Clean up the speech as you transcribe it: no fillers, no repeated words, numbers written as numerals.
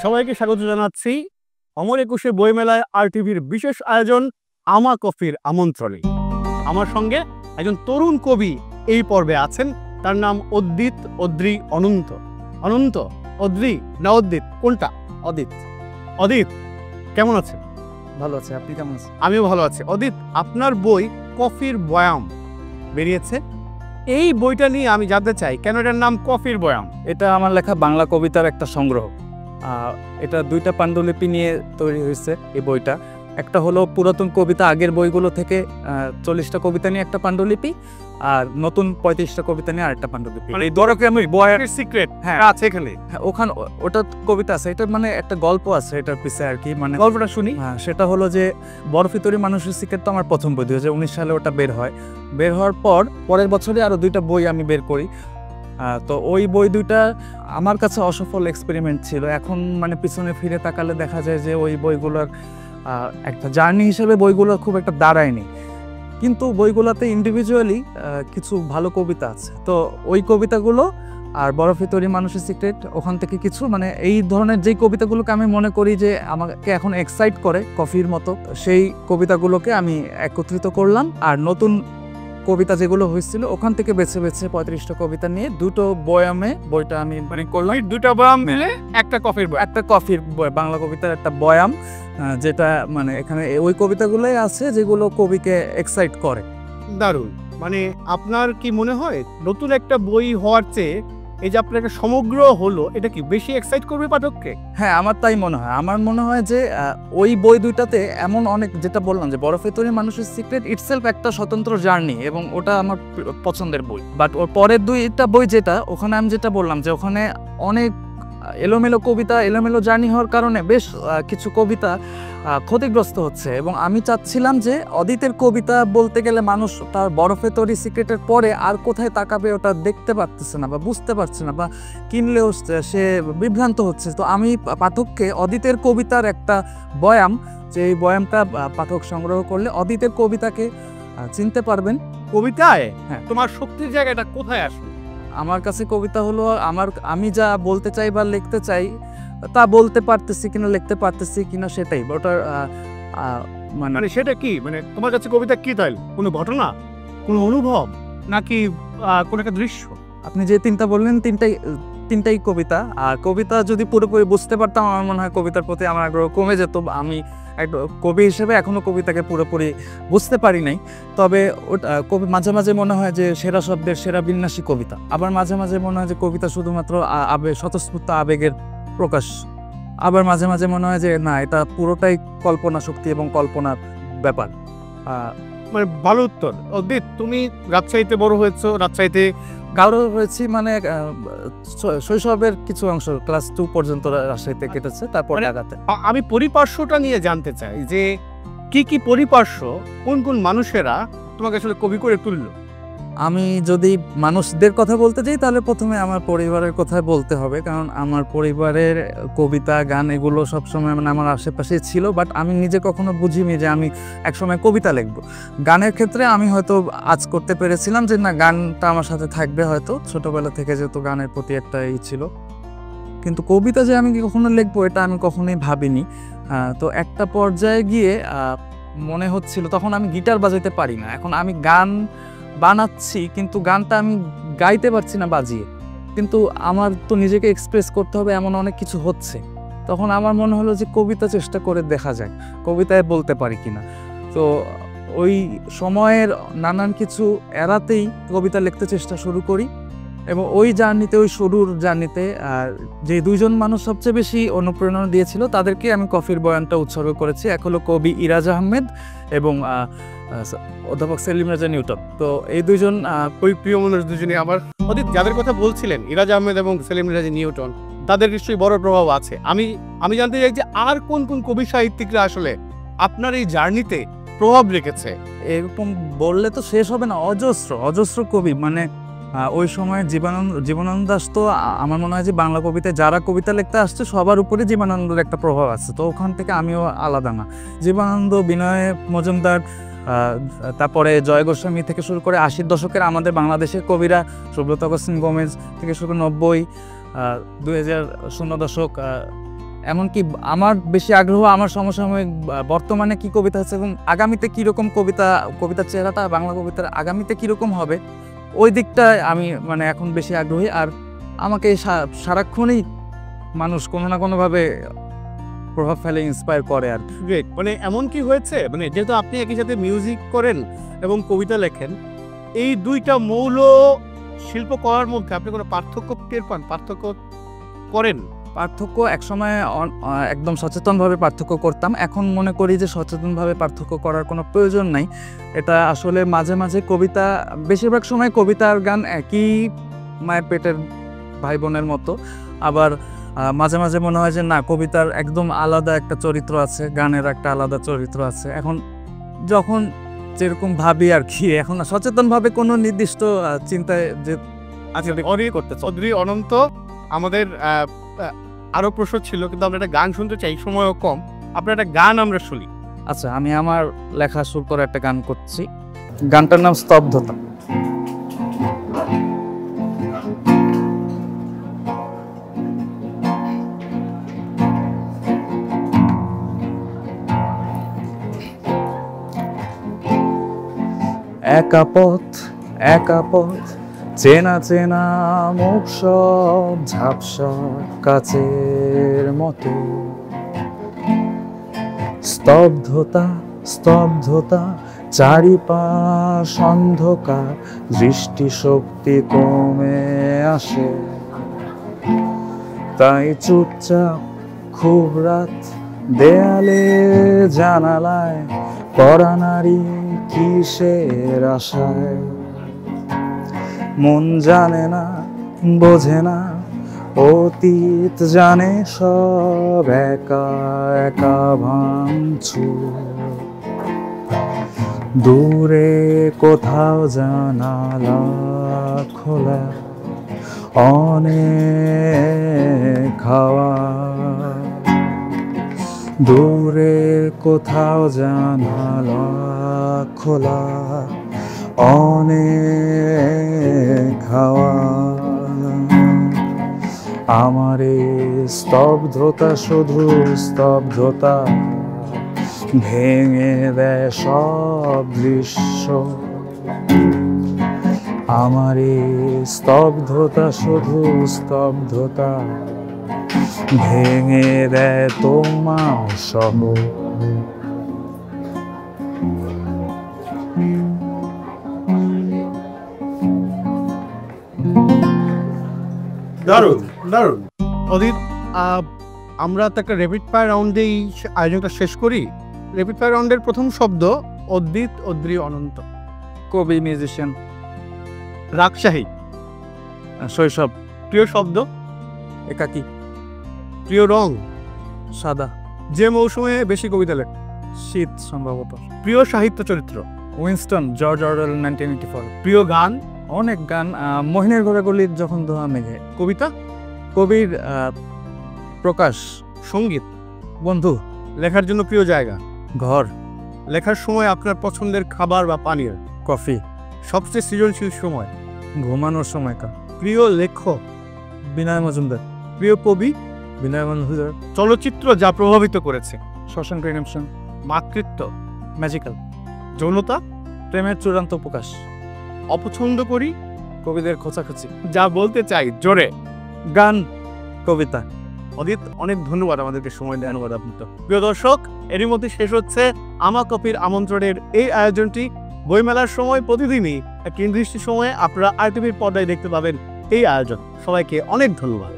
সবাইকে স্বাগত জানাচ্ছি অমর একুশে বইমেলায় আরটিভির বিশেষ আয়োজন আমা কফির আমন্ত্রণে। আমার সঙ্গে একজন তরুণ কবি এই পর্বে আছেন, তার নাম অদ্রিত অনন্ত। অনন্ত অদ্রি না অদ্রিত, কোনটা? অদিত। অদিত কেমন আছেন? ভালো আছে, আপনি কেমন আছেন? আমিও ভালো আছি। অদিত, আপনার বই কফির বয়াম বেরিয়েছে, এই বইটা নিয়ে আমি জানতে চাই কেন এটার নাম কফির বয়াম? এটা আমার লেখা বাংলা কবিতার একটা সংগ্রহ। এটা দুইটা পাণ্ডুলিপি নিয়ে তৈরি হয়েছে এই বইটা। একটা হলো পুরাতন কবিতা, আগের বইগুলো থেকে 40টা কবিতা নিয়ে একটা পাণ্ডুলিপি, আর নতুন 35টা কবিতা নিয়ে আরেকটা পাণ্ডুলিপি। মানে এই দরকে আমি বয়ের সিক্রেট হ্যাঁ আছে এখানে। ওখানে ওটা কবিতা আছে, এটা মানে একটা গল্প আছে এটার পিছে আর কি। মানে গল্পটা শুনি। হ্যাঁ, সেটা হলো যে বরফি তৈরি মানুষের সিক্রেট তো আমার প্রথম বই, 2019 সালে ওটা বের হয়। বের হওয়ার পরের বছরে আরো দুইটা বই আমি বের করি। তো ওই বই দুইটা আমার কাছে অসফল এক্সপেরিমেন্ট ছিল। এখন মানে পিছনে ফিরে তাকালে দেখা যায় যে ওই বইগুলোর একটা জার্নি হিসেবে বইগুলো খুব একটা দাঁড়ায়নি, কিন্তু বইগুলোতে ইন্ডিভিজুয়ালি কিছু ভালো কবিতা আছে। তো ওই কবিতাগুলো আর বরফি তৈরি মানুষের সিক্রেট, ওখান থেকে কিছু মানে এই ধরনের যেই কবিতাগুলোকে আমি মনে করি যে আমাকে এখন এক্সাইট করে কফির মতো, সেই কবিতাগুলোকে আমি একত্রিত করলাম। আর নতুন কবিতা যেগুলো হয়েছিল ওখান থেকে বেছে বেছে 35টা কবিতা নিয়ে দুটো বয়ামে বইটা আমি মানে করলাম। দুটো বয়াম মিলে একটা কফির বয়াম, একটা কফির বাংলা কবিতার একটা বয়াম, যেটা মানে এখানে ওই কবিতাগুলোই আছে যেগুলো কবিকে এক্সাইট করে। দারুণ। মানে আপনার কি মনে হয় নতুন একটা বই হওয়ার চেয়ে এই যে আপনার একটা সমগ্র হলো, এটা কি বেশি এক্সাইট করবে পাঠককে? হ্যাঁ, আমার তাই মনে হয়। আমার মনে হয় যে ওই বই দুইটাতে এমন অনেক, যেটা বললাম যে বরফে তৈরি মানুষের সিক্রেট ইটসেলফ একটা স্বতন্ত্র জার্নি, এবং ওটা আমার পছন্দের বই। বাট ওর পরের দুইটা বই যেটা, ওখানে আমি যেটা বললাম যে ওখানে অনেক এলোমেলো কবিতা, এলোমেলো জার্নি হওয়ার কারণে বেশ কিছু কবিতা ক্ষতিগ্রস্ত হচ্ছে। এবং আমি চাচ্ছিলাম যে অদিতের কবিতা বলতে গেলে মানুষ তার বরফে তৈরি সিক্রেটের পরে আর কোথায় তাকাবে ওটা দেখতে পারতেছে না বা বুঝতে পারছে না, বা কিনলেও সে বিভ্রান্ত হচ্ছে। তো আমি পাঠককে অদিতের কবিতার একটা বয়াম, যে এই বয়ামটা পাঠক সংগ্রহ করলে অদিতের কবিতাকে চিনতে পারবেন। কবিতায় হ্যাঁ, তোমার শক্তির জায়গাটা কোথায় আসবে? আমার কাছে কবিতা হলো আমি যা বলতে চাই বা লিখতে চাই তা বলতে পারতেছি কিনা, লিখতে পারতেছি কিনা, সেটাই ওটার মানে সেটা কি, মানে তোমার কাছে কবিতা কি তাই? কোনো ঘটনা, কোনো অনুভব, নাকি কোনো একটা দৃশ্য? আপনি যে তিনটা বললেন তিনটাই কবিতা। আর কবিতা যদি পুরোপুরি বুঝতে পারতাম আমার মনে হয় কবিতার প্রতি আমার আগ্রহ কমে যেত। আমি একটা কবি হিসেবে এখনো কবিতাকে পুরোপুরি বুঝতে পারি নাই। তবে কবি মাঝে মাঝে মনে হয় যে সেরা শব্দের সেরা বিন্যাসী কবিতা, আবার মাঝে মাঝে মনে হয় যে কবিতা শুধুমাত্র স্বতঃস্ফূর্ত আবেগের প্রকাশ, আবার মাঝে মাঝে মনে হয় যে না, এটা পুরোটাই কল্পনা শক্তি এবং কল্পনার ব্যাপার। মানে ভালো উত্তর। অদিত, তুমি রাজশাহীতে বড় হয়েছো, রাজশাহীতে গাঢ় হয়েছি, মানে শৈশবের কিছু অংশ ক্লাস 2 পর্যন্ত রাজশাহীতে কেটেছে, তারপর ঢাকাতে। আমি পরিপার্শ্বটা নিয়ে জানতে চাই যে কি কি পরিপার্শ্ব, কোন কোন মানুষেরা তোমাকে আসলে কবি করে তুললো? আমি যদি মানুষদের কথা বলতে চাই তাহলে প্রথমে আমার পরিবারের কথা বলতে হবে, কারণ আমার পরিবারের কবিতা গান এগুলো সবসময় মানে আমার আশেপাশে ছিল। বাট আমি নিজে কখনো বুঝিনি যে আমি একসময় কবিতা লিখব। গানের ক্ষেত্রে আমি হয়তো আজ করতে পেরেছিলাম যে না, গানটা আমার সাথে থাকবে হয়তো ছোটবেলা থেকে, যেহেতু গানের প্রতি একটা ছিল। কিন্তু কবিতা যে আমি কখনো লিখবো এটা আমি কখনোই ভাবিনি। তো একটা পর্যায়ে গিয়ে মনে হচ্ছিল, তখন আমি গিটার বাজাইতে পারি না, এখন আমি গান বানাচ্ছি কিন্তু গানটা আমি গাইতে পারছি না বাজিয়ে, কিন্তু আমার তো নিজেকে এক্সপ্রেস করতে হবে, এমন অনেক কিছু হচ্ছে। তখন আমার মনে হলো যে কবিতা চেষ্টা করে দেখা যায়, কবিতায় বলতে পারি কিনা। তো ওই সময়ের নানান কিছু এড়াতেই কবিতা লিখতে চেষ্টা শুরু করি, এবং ওই জার্নিতে, ওই শুরুর জার্নিতে যে দুইজন মানুষ সবচেয়ে বেশি অনুপ্রেরণা দিয়েছিল তাদেরকে আমি কফির বয়ানটা উৎসর্গ করেছি। এক হলো কবি ইরাজ আহমেদ এবং অধ্যাপক সেলিম রাজা নিউটন। তো এই দুইজন ওই প্রিয় মানুষ দুজনই আমার। অদিত, যাদের কথা বলছিলেন ইরাজ আহমেদ এবং সেলিম রাজা নিউটন, তাদের নিশ্চয়ই বড় প্রভাব আছে। আমি জানতে চাই যে আর কোন কোন কবি সাহিত্যিকরা আসলে আপনার এই জার্নিতে প্রভাব রেখেছে? এরকম বললে তো শেষ হবে না, অজস্র কবি। মানে ওই সময় জীবনানন্দ দাশ, তো আমার মনে হয় যে বাংলা কবিতায় যারা কবিতা লিখতে আসছে সবার উপরে জীবনানন্দের একটা প্রভাব আছে। তো ওখান থেকে আমিও আলাদা না। জীবনানন্দ, বিনয় মজুমদার, তারপরে জয় গোস্বামী থেকে শুরু করে 80-র দশকের আমাদের বাংলাদেশের কবিরা, সুব্রত অগস্টিন গোমেজ থেকে শুরু করে 90, 2000 দশক, এমনকি আমার বেশি আগ্রহ আমার সমসাময়িক বর্তমানে কি কবিতা আছে এবং আগামীতে কীরকম কবিতার চেহারাটা বাংলা কবিতার আগামীতে কীরকম হবে ওই দিকটায় আমি মানে এখন বেশি আগ্রহী। আর আমাকে সারাক্ষণই মানুষ কোনো না কোনোভাবে প্রভাব ফেলে, ইন্সপায়ার করে আর কি। গ্রেট। মানে এমন কি হয়েছে, মানে যেহেতু আপনি একই সাথে মিউজিক করেন এবং কবিতা লেখেন, এই দুইটা মৌল শিল্প করার মধ্যে আপনি কোনো পার্থক্য টের পান, পার্থক্য করেন? পার্থক্য একসময় একদম সচেতনভাবে পার্থক্য করতাম, এখন মনে করি যে সচেতনভাবে পার্থক্য করার কোনো প্রয়োজন নাই। এটা আসলে মাঝে মাঝে কবিতা, বেশিরভাগ সময় কবিতা আর গান একই মায়ের পেটের ভাই বোনের মতো, আবার মাঝে মাঝে মনে হয় যে না, কবিতার একদম আলাদা একটা চরিত্র আছে, গানের একটা আলাদা চরিত্র আছে। এখন যখন যেরকম ভাবি আর কি, এখন সচেতনভাবে কোনো নির্দিষ্ট চিন্তায় যে আচ্ছা, অদ্রি অনন্ত, আমাদের আরো প্রশ্ন ছিল কিন্তু আমরা একটা গান শুনতে চাই, সময়ও কম। আপনার একটা গান আমরা শুনি। আচ্ছা, আমি আমার লেখা সুর করে একটা গান করছি। গানটার নাম স্তব্ধতা। একা পথ চেনা চেনা মুখ সব ঝাপসা কাচের মতো। স্তব্ধতা চারিপাশ অন্ধকার, দৃষ্টিশক্তি কমে আসে। তাই চুপচাপ খুব রাত দেয়ালে জানালায় পড়া নারী কিসের আশায়। মন জানে না, বোঝে না, অতীত জানে সব, একা একা ভাঙচুর। দূরে কোথাও জানালা খোলা, অনেক হাওয়া। দূরে কোথাও জানালা খোলা, অনেক হাওয়া। আমার এই স্তব্ধতা, শুধু স্তব্ধতা, ভেঙে দেয় সব দৃশ্য। আমার এই স্তব্ধতা, শুধু স্তব্ধতা, ভেঙে দেয় তোমার সহ। দারুণ দারুণ। অদিত, আমরা তো একটা র্যাপিড ফায়ার রাউন্ডেই আয়োজনটা শেষ করি। র্যাপিড ফায়ার রাউন্ডের প্রথম শব্দ অদ্রিত, অদ্রি অনন্ত। কবি, মিউজিশিয়ান। রাজশাহী। শৈশব। প্রিয় শব্দ? একাকী। প্রিয় রং? সাদা। যে মৌসুমে বেশি কবিতা লেখ? শীত সম্ভবত। প্রিয় সাহিত্য চরিত্র? Winston, George Orwell, 1984। প্রিয় গান? অনেক গান। মহিনের ঘোড়াগুলির যখন ধোয়া মেঘে। কবিতা? কবির প্রকাশ। সঙ্গীত? বন্ধু। লেখার জন্য প্রিয় জায়গা? ঘর। লেখার সময় আপনার পছন্দের খাবার বা পানীয়? কফি। সবচেয়ে সৃজনশীল সময়? ঘুমানোর সময়কার। প্রিয় লেখক? বিনয় মজুমদার। প্রিয় কবি? বিনয় মজুমদার। চলচ্চিত্র যা প্রভাবিত করেছে? শশাঙ্ক রিডেম্পশন। মাতৃত্ব? ম্যাজিক্যাল। যৌনতা? প্রেমের চূড়ান্ত প্রকাশ। অপছন্দ করি? কবিদের খোঁচাখুচি। যা বলতে চাই জোরে? গান, কবিতা। অদিত, অনেক ধন্যবাদ আমাদেরকে সময় দেওয়ার জন্য। আপনার প্রিয় দর্শক, এরই মধ্যে শেষ হচ্ছে আমা কফির আমন্ত্রণের এই আয়োজনটি। বইমেলার সময় প্রতিদিনই একটি নির্দিষ্ট সময়ে আপনারা আরটিভির পর্দায় দেখতে পাবেন এই আয়োজন। সবাইকে অনেক ধন্যবাদ।